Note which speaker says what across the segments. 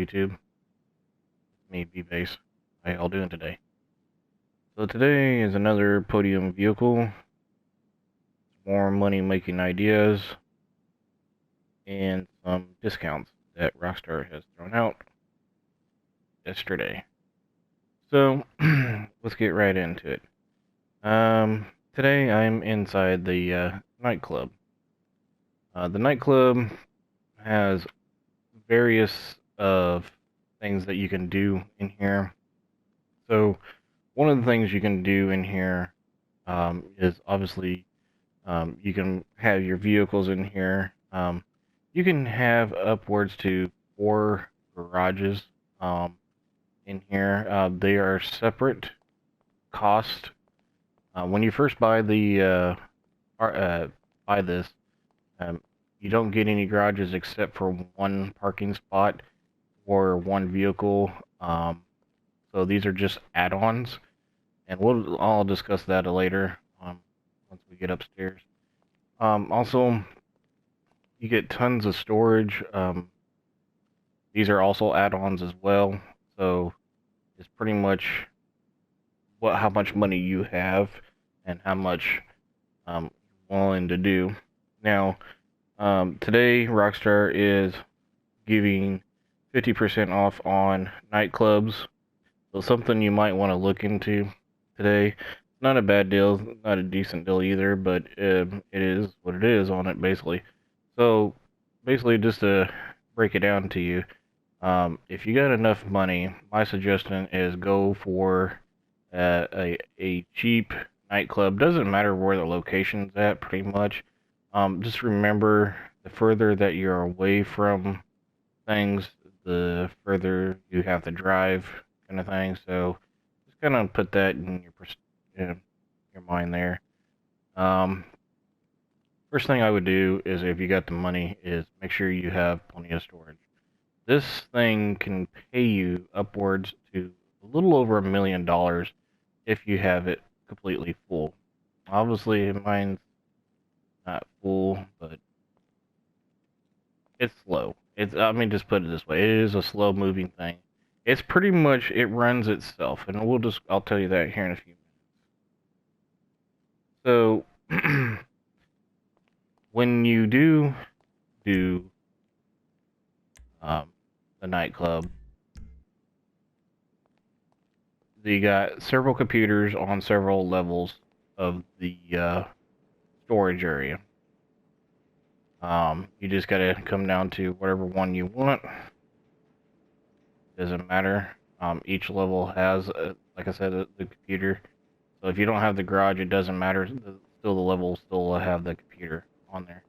Speaker 1: YouTube. Me, B-Base. How y'all doing today? So today is another Podium vehicle. More money-making ideas. And some discounts that Rockstar has thrown out yesterday. So, let's get right into it. Today I'm inside the nightclub. The nightclub has various things that you can do in here. So one of the things you can do in here is obviously you can have your vehicles in here. You can have upwards to 4 garages in here. They are separate cost. When you first buy buy this, you don't get any garages except for one parking spot or one vehicle. So these are just add-ons, and I'll discuss that later once we get upstairs. Also, you get tons of storage. These are also add-ons as well. So it's pretty much how much money you have and how much you're willing to do. Now, today Rockstar is giving 50% off on nightclubs. So something you might want to look into today. Not a bad deal, not a decent deal either, but it is what it is on it basically. So basically, just to break it down to you, if you got enough money, my suggestion is go for a cheap nightclub. Doesn't matter where the location's at, pretty much. Just remember, the further that you're away from things, the further you have to drive, kind of thing. So just kind of put that in your mind there. First thing I would do is, if you got the money, is make sure you have plenty of storage. This thing can pay you upwards to a little over $1 million if you have it completely full. Obviously, mine's not full, but it's slow. Just put it this way: it is a slow-moving thing. It's pretty much, it runs itself, and I'll tell you that here in a few minutes. So, when you do the nightclub, you got several computers on several levels of the storage area. You just gotta come down to whatever one you want. Doesn't matter. Each level has, like I said, the computer. So if you don't have the garage, it doesn't matter. The level still have the computer on there.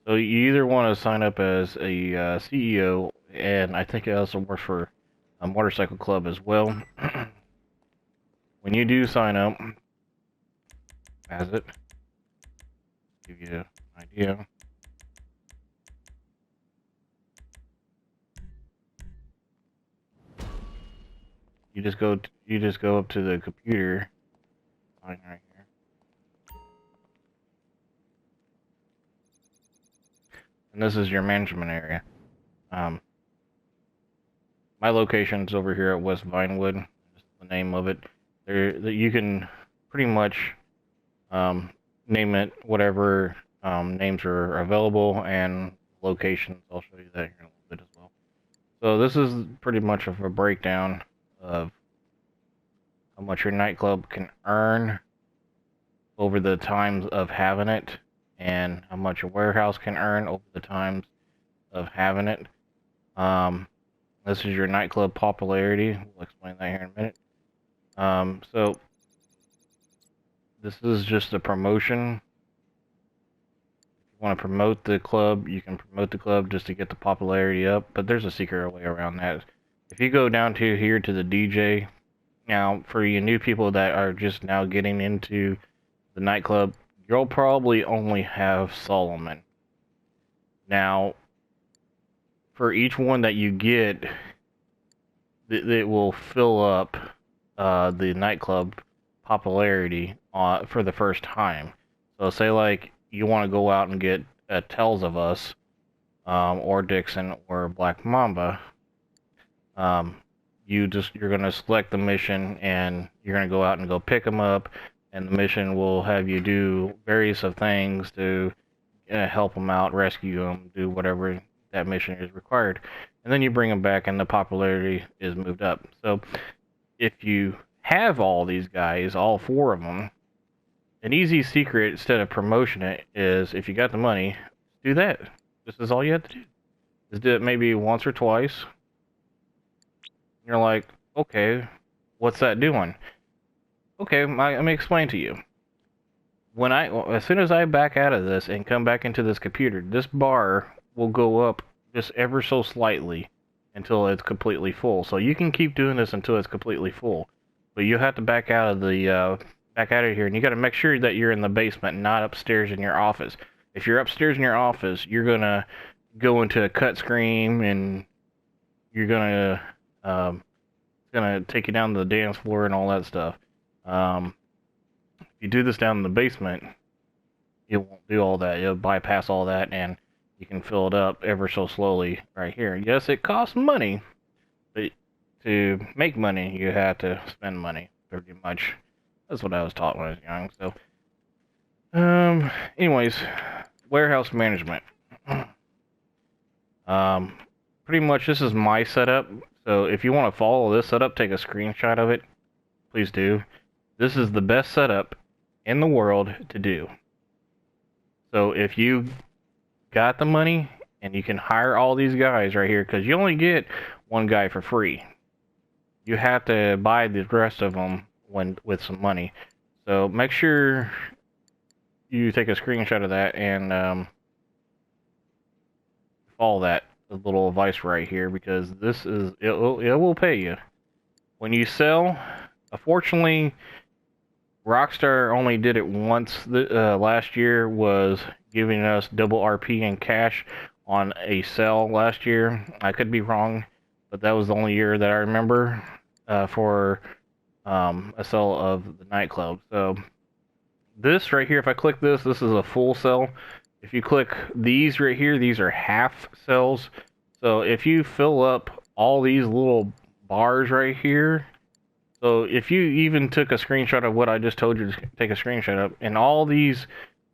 Speaker 1: So you either want to sign up as a CEO, and I think it also works for a motorcycle club as well. When you do sign up as it, give you an idea. You just go up to the computer, sign right here. And this is your management area. My location's over here at West Vinewood. That's the name of it. You can pretty much name it whatever names are available, and locations. I'll show you that here in a little bit as well. So this is pretty much of a breakdown of how much your nightclub can earn over the times of having it, and how much a warehouse can earn over the times of having it. This is your nightclub popularity. We'll explain that here in a minute. So this is just a promotion. If you want to promote the club, you can promote the club just to get the popularity up, but there's a secret way around that. If you go down to here to the DJ, now for you new people that are just now getting into the nightclub, you'll probably only have Solomon. Now, for each one that you get, it will fill up the nightclub popularity for the first time. So say like you want to go out and get Tells of Us, or Dixon, or Black Mamba. You're going to select the mission, and you're going to go out and go pick them up, and the mission will have you do various of things to help them out, rescue them, do whatever that mission is required, and then you bring them back, and the popularity is moved up. So if you have all these guys, all 4 of them, an easy secret instead of promotion it is, if you got the money, do that. This is all you have to do. Just do it maybe once or twice. You're like, okay, what's that doing? Okay, let me explain to you. As soon as I back out of this and come back into this computer, this bar will go up just ever so slightly until it's completely full. So you can keep doing this until it's completely full, but you have to back out of here, and you got to make sure that you're in the basement, not upstairs in your office. If you're upstairs in your office, you're gonna go into a cut screen, and you're gonna it's gonna take you down to the dance floor and all that stuff. If you do this down in the basement, it won't do all that. It'll bypass all that, and you can fill it up ever so slowly right here. Yes, it costs money, but to make money, you have to spend money, pretty much. That's what I was taught when I was young. So, anyways, warehouse management. Pretty much this is my setup. So if you want to follow this setup, take a screenshot of it. Please do. This is the best setup in the world to do. So if you got the money and you can hire all these guys right here, because you only get one guy for free. You have to buy the rest of them with some money. So make sure you take a screenshot of that and follow that little advice right here, because it will pay you when you sell. Unfortunately, Rockstar only did it once last year, was giving us double RP in cash on a sell last year. I could be wrong, but that was the only year that I remember for a sell of the nightclub. So this right here, if I click this is a full sell. If you click these right here, these are half cells. So if you fill up all these little bars right here, so if you even took a screenshot of what I just told you to take a screenshot of, and all these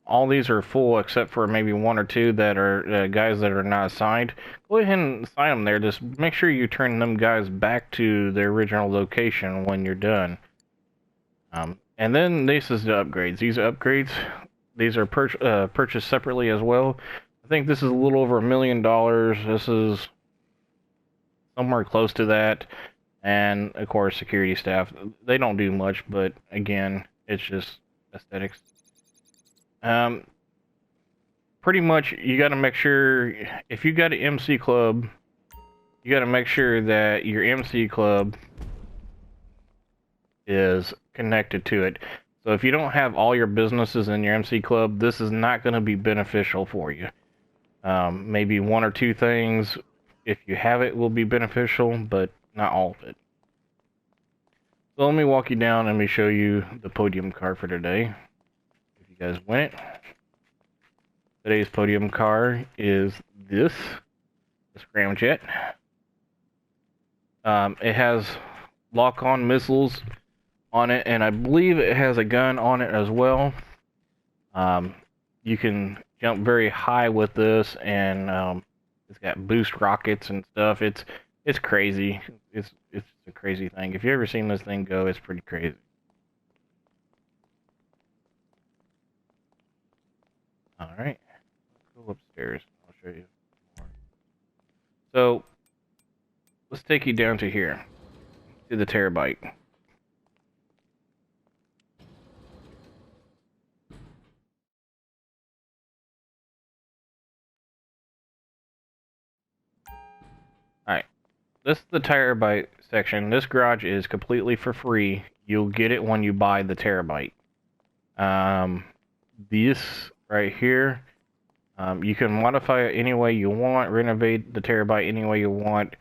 Speaker 1: are full except for maybe 1 or 2 that are guys that are not assigned, go ahead and assign them there. Just make sure you turn them guys back to their original location when you're done. And then this is the upgrades. These upgrades, these are purchased separately as well. I think this is a little over $1 million. This is somewhere close to that. And of course, security staff. They don't do much, but again, it's just aesthetics. Pretty much, you got to make sure, if you got an MC club, you got to make sure that your MC club is connected to it. So if you don't have all your businesses in your MC club, this is not going to be beneficial for you. Maybe 1 or 2 things, if you have it, will be beneficial, but not all of it. So let me walk you down and let me show you the podium car for today. If you guys win it. Today's podium car is the scramjet. It has lock-on missiles on it, and I believe it has a gun on it as well. You can jump very high with this, and it's got boost rockets and stuff. It's crazy. It's a crazy thing. If you ever seen this thing go, it's pretty crazy. All right, let's go upstairs. I'll show you more. So let's take you down to here, to the Terabyte. Alright, this is the Terabyte section. This garage is completely for free. You'll get it when you buy the Terabyte. This right here, you can modify it any way you want, renovate the Terabyte any way you want.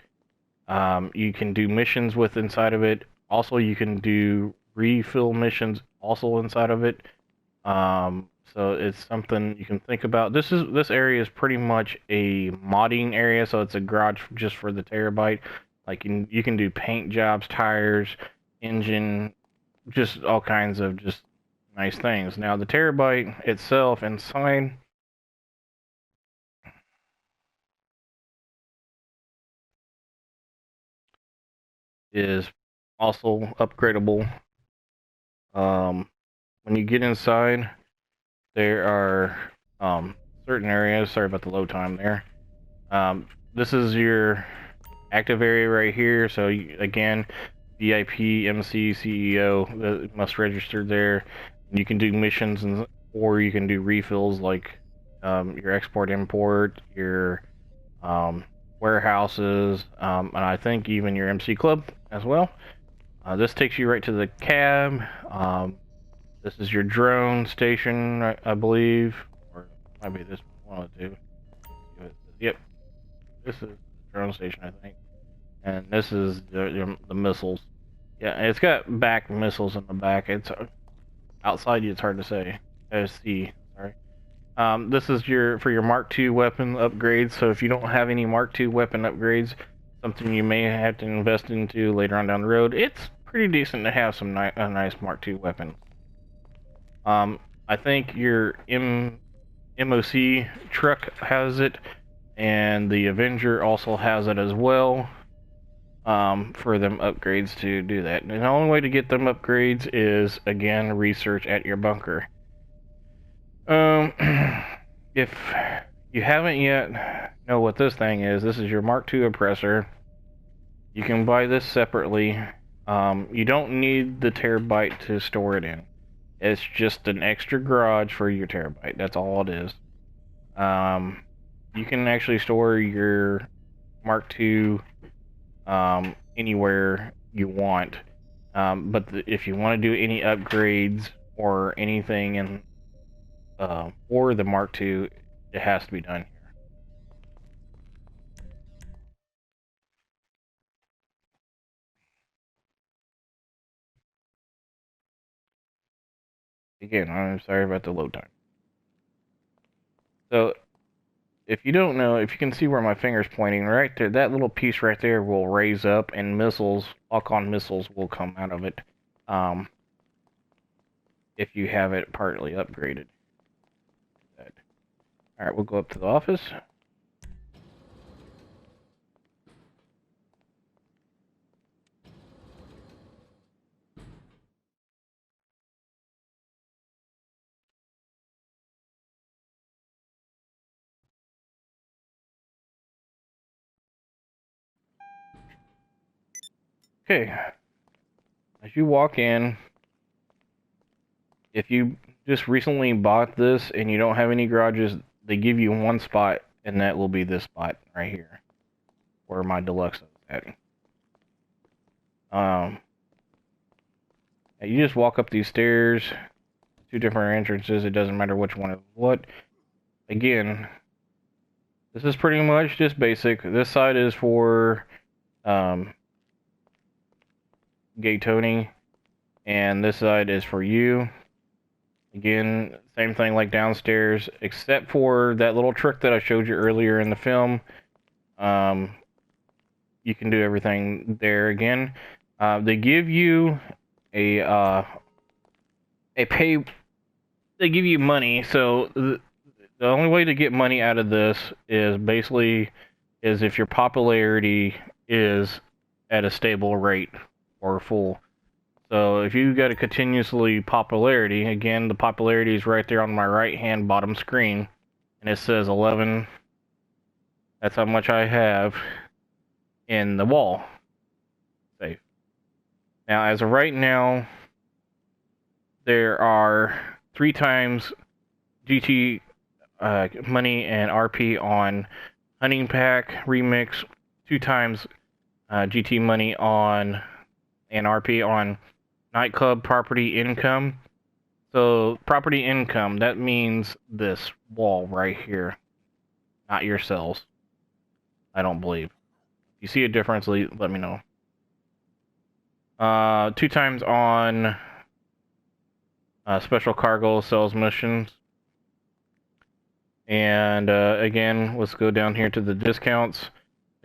Speaker 1: You can do missions with inside of it. Also, you can do refill missions also inside of it. So it's something you can think about. This area is pretty much a modding area, so it's a garage just for the Terabyte. Like you can do paint jobs, tires, engine, just all kinds of just nice things. Now the Terabyte itself inside is also upgradable. When you get inside, there are certain areas. Sorry about the load time there. This is your active area right here. So again, VIP, MC, CEO must register there. You can do missions or you can do refills like your export import, your warehouses, and I think even your MC club as well. This takes you right to the cab. This is your drone station, I believe, or might be this one of the two. Yep, this is the drone station, I think, and this is the missiles. Yeah, it's got back missiles in the back. It's outside. It's hard to say. See, sorry. This is for your Mark II weapon upgrades. So if you don't have any Mark II weapon upgrades, something you may have to invest into later on down the road, it's pretty decent to have some a nice Mark II weapon. I think your MOC truck has it, and the Avenger also has it as well. For them upgrades to do that. And the only way to get them upgrades is, again, research at your bunker. If you haven't yet know what this thing is, this is your Mark II oppressor. You can buy this separately. You don't need the Terabyte to store it in. It's just an extra garage for your Terabyte. That's all it is. You can actually store your Mark II anywhere you want. But if you want to do any upgrades or anything in or the Mark II, it has to be done here. Again, I'm sorry about the load time. So, if you don't know, if you can see where my finger's pointing, right there, that little piece right there will raise up, and missiles, lock-on missiles, will come out of it. If you have it partly upgraded. Alright, we'll go up to the office. Okay, as you walk in, if you just recently bought this and you don't have any garages, they give you one spot, and that will be this spot right here, where my deluxe is at. You just walk up these stairs, two different entrances, it doesn't matter which one is what. Again, this is pretty much just basic. This side is for gay Tony, and this side is for you. Again, same thing like downstairs, except for that little trick that I showed you earlier in the film. You can do everything there again. They give you they give you money, so the only way to get money out of this is basically if your popularity is at a stable rate or full. So if you got a continuously popularity, again, the popularity is right there on my right hand bottom screen, and it says 11. That's how much I have in the wall. Safe. Now, as of right now, there are 3 times GT money and RP on Hunting Pack Remix, 2 times GT money on and RP on Nightclub Property Income. So property income, that means this wall right here, not your cells. I don't believe. If you see a difference, let me know. 2 times on special cargo sales missions. And again, let's go down here to the discounts.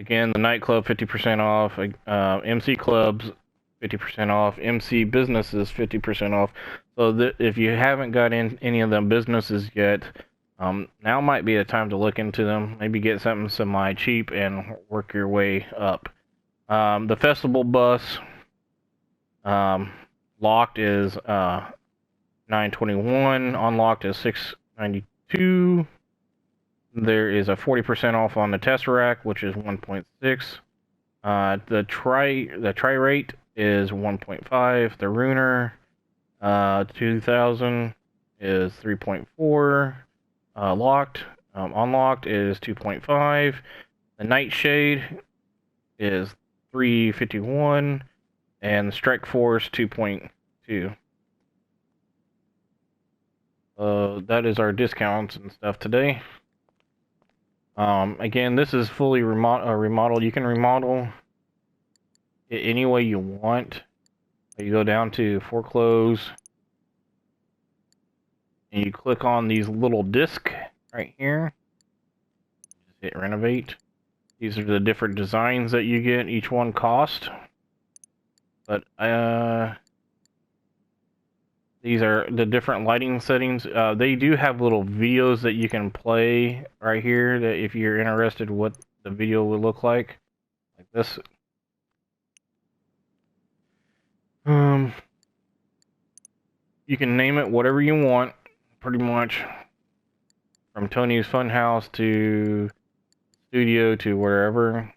Speaker 1: Again, the nightclub 50% off, MC clubs 50% off, MC businesses 50% off. So if you haven't got in any of them businesses yet, now might be a time to look into them. Maybe get something semi-cheap and work your way up. The festival bus locked is $921, unlocked is $692. There is a 40% off on the Tesseract, which is 1.6. The tri rate is 1.5. The Runer 2000 is 3.4. Locked. Unlocked is 2.5. The Nightshade is 351, and the Strike Force 2.2. That is our discounts and stuff today. Again, this is fully remodeled. You can remodel it any way you want. You go down to foreclose, and you click on these little discs right here. Just hit renovate. These are the different designs that you get. Each one cost. But these are the different lighting settings. They do have little videos that you can play right here, that if you're interested what the video would look like this. You can name it whatever you want, pretty much, from Tony's Funhouse to Studio to wherever.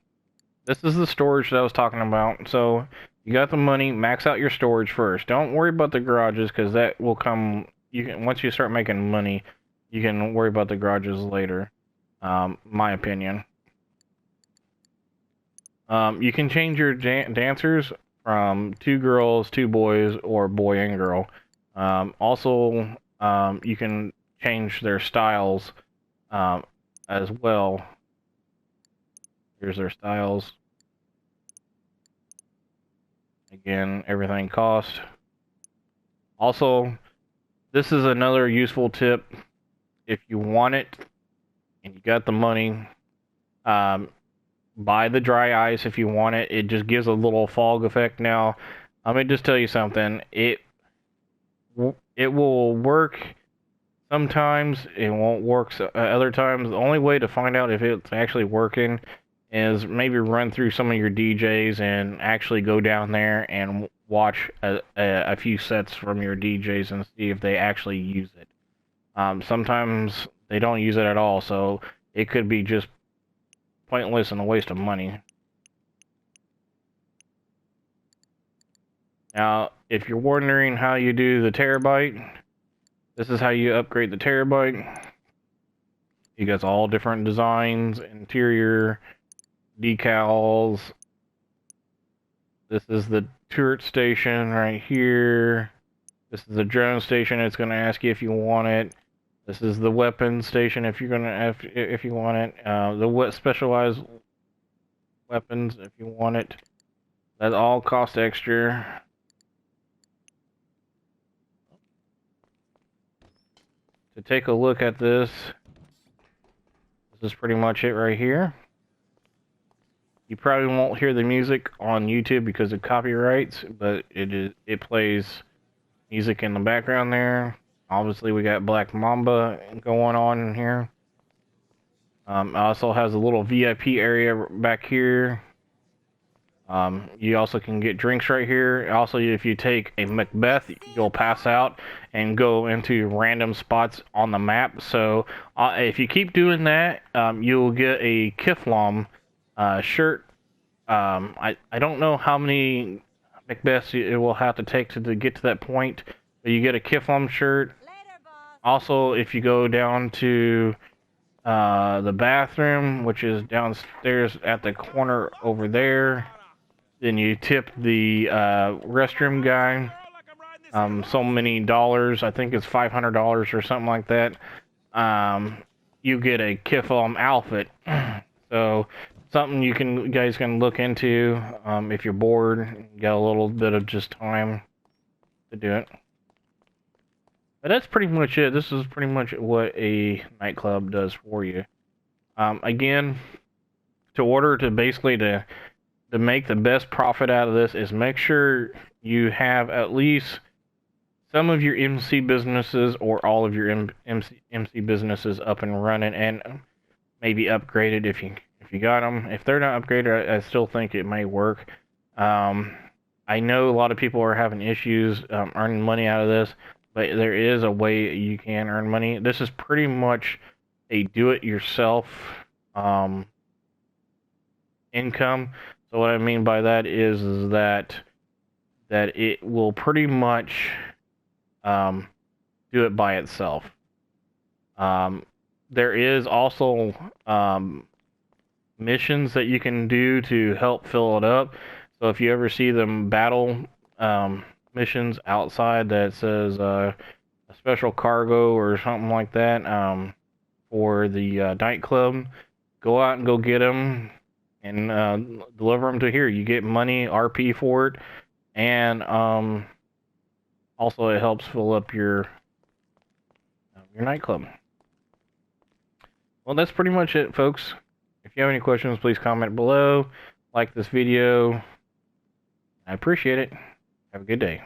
Speaker 1: This is the storage that I was talking about. So you got the money, max out your storage first. Don't worry about the garages, because that will come. You can, once you start making money, you can worry about the garages later. My opinion. You can change your dancers from 2 girls, 2 boys, or boy and girl. Also, you can change their styles as well. Here's their styles. Again, everything cost. Also, this is another useful tip. If you want it and you got the money, buy the dry ice if you want it. It just gives a little fog effect. Now, let me just tell you something. It will work sometimes. It won't work other times. The only way to find out if it's actually working is maybe run through some of your DJs and actually go down there and watch a few sets from your DJs and see if they actually use it. Sometimes they don't use it at all, so it could be just pointless and a waste of money. Now, if you're wondering how you do the Terabyte, this is how you upgrade the Terabyte. You got all different designs, interior, decals. This is the turret station right here. This is the drone station. It's going to ask you if you want it. This is the weapon station if you're gonna if you want it. The specialized weapons if you want it. That all cost extra. To take a look at this, this is pretty much it right here. You probably won't hear the music on YouTube because of copyrights, but it plays music in the background there. Obviously, we got Black Mamba going on in here. It also has a little VIP area back here. You also can get drinks right here. Also, if you take a Macbeth, you'll pass out and go into random spots on the map. So, if you keep doing that, you'll get a Kiflam shirt. I don't know how many Macbeths it will have to take to get to that point, but you get a Kiflam shirt. Also, if you go down to the bathroom, which is downstairs at the corner over there, then you tip the restroom guy so many dollars. I think it's $500 or something like that. You get a Kiflam outfit. So something you guys can look into if you're bored, got a little bit of just time to do it. But that's pretty much it. This is pretty much what a nightclub does for you. Again, to order to basically to make the best profit out of this is make sure you have at least some of your MC businesses or all of your MC businesses up and running, and maybe upgraded if you got them. If they're not upgraded, I still think it may work. I know a lot of people are having issues earning money out of this, but there is a way you can earn money. This is pretty much a do-it-yourself income. So what I mean by that is that it will pretty much do it by itself. There is also missions that you can do to help fill it up. So if you ever see them battle missions outside that says a special cargo or something like that for the nightclub, go out and go get them and deliver them to here. You get money, RP for it, and also it helps fill up your nightclub. Well, that's pretty much it, folks. If you have any questions, please comment below. Like this video. I appreciate it. Have a good day.